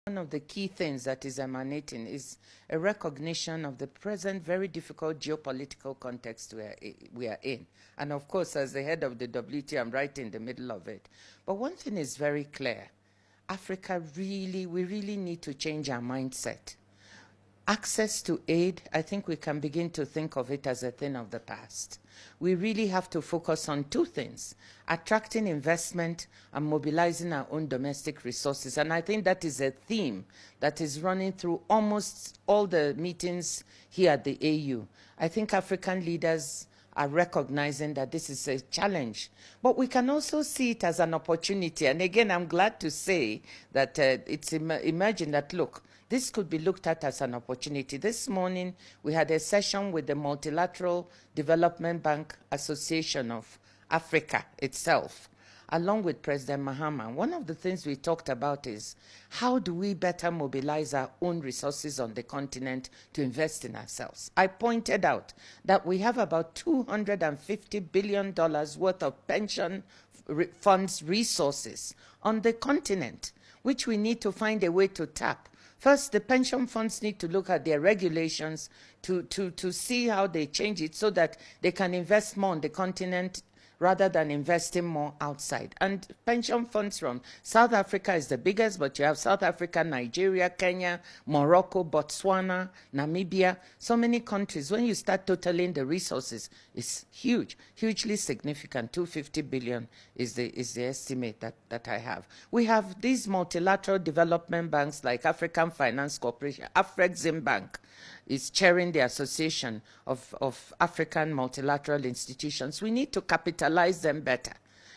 One of the key things that is emanating is a recognition of the present very difficult geopolitical context we are in. And of course, as the head of the WTO, I'm right in the middle of it. But one thing is very clear. Africa we really need to change our mindset. Access to aid, I think we can begin to think of it as a thing of the past. We really have to focus on two things: attracting investment and mobilizing our own domestic resources. And I think that is a theme that is running through almost all the meetings here at the AU. I think African leaders are recognizing that this is a challenge, but we can also see it as an opportunity. And again, I'm glad to say that it's emerging that, look, this could be looked at as an opportunity. This morning, we had a session with the Multilateral Development Bank Association of Africa itself, along with President Mahama. One of the things we talked about is how do we better mobilize our own resources on the continent to invest in ourselves. I pointed out that we have about $250 billion worth of pension funds resources on the continent, which we need to find a way to tap. First, the pension funds need to look at their regulations to see how they change it so that they can invest more on the continent rather than investing more outside. And pension funds from South Africa is the biggest, but you have South Africa, Nigeria, Kenya, Morocco, Botswana, Namibia, so many countries. When you start totaling the resources, it's huge, hugely significant. 250 billion is the estimate that I have. We have these multilateral development banks like African Finance Corporation, Afrexim Bank is chairing the Association of African Multilateral Institutions. We need to capitalize them better.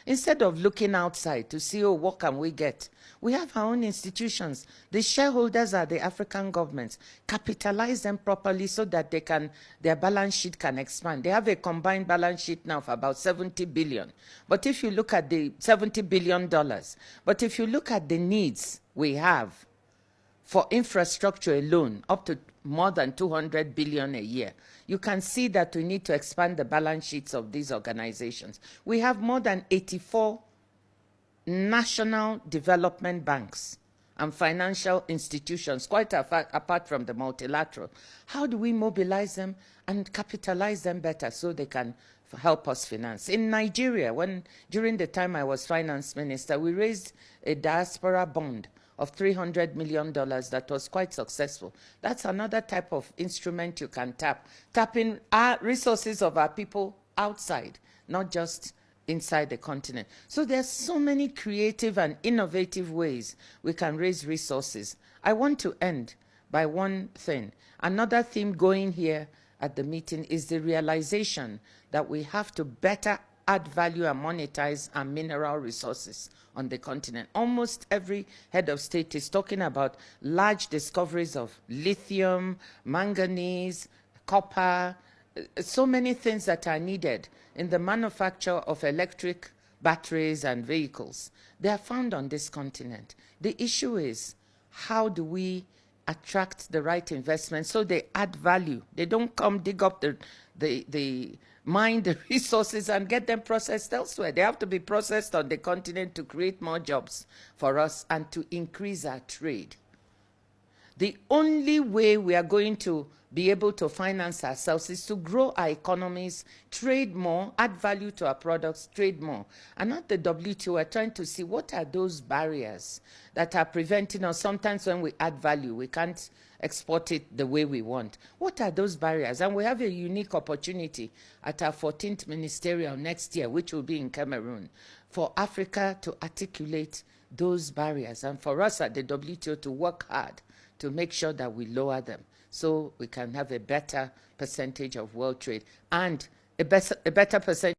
Instead of looking outside to see, oh, what can we get? We have our own institutions. The shareholders are the African governments. Capitalize them properly so that their balance sheet can expand. They have a combined balance sheet now of about 70 billion. But if you look at the $70 billion, but if you look at the needs we have for infrastructure alone, up to more than 200 billion a year, you can see that we need to expand the balance sheets of these organizations. We have more than 84 national development banks and financial institutions, quite apart from the multilateral. How do we mobilize them and capitalize them better so they can help us finance? In Nigeria, during the time I was finance minister, we raised a diaspora bond of $300 million that was quite successful. That's another type of instrument you can tap. Tapping our resources of our people outside, not just inside the continent. So there's so many creative and innovative ways we can raise resources. I want to end by one thing. Another theme going here at the meeting is the realization that we have to better add value and monetize our mineral resources on the continent. Almost every head of state is talking about large discoveries of lithium, manganese, copper, so many things that are needed in the manufacture of electric batteries and vehicles. They are found on this continent. The issue is, how do we attract the right investment so they add value? They don't come dig up mine the resources and get them processed elsewhere. They have to be processed on the continent to create more jobs for us and to increase our trade. The only way we are going to be able to finance ourselves is to grow our economies, trade more, add value to our products, trade more. And at the WTO, we're trying to see what are those barriers that are preventing us. Sometimes when we add value, we can't export it the way we want. What are those barriers? And we have a unique opportunity at our 14th ministerial next year, which will be in Cameroon, for Africa to articulate those barriers and for us at the WTO to work hard to make sure that we lower them so we can have a better percentage of world trade and a better percentage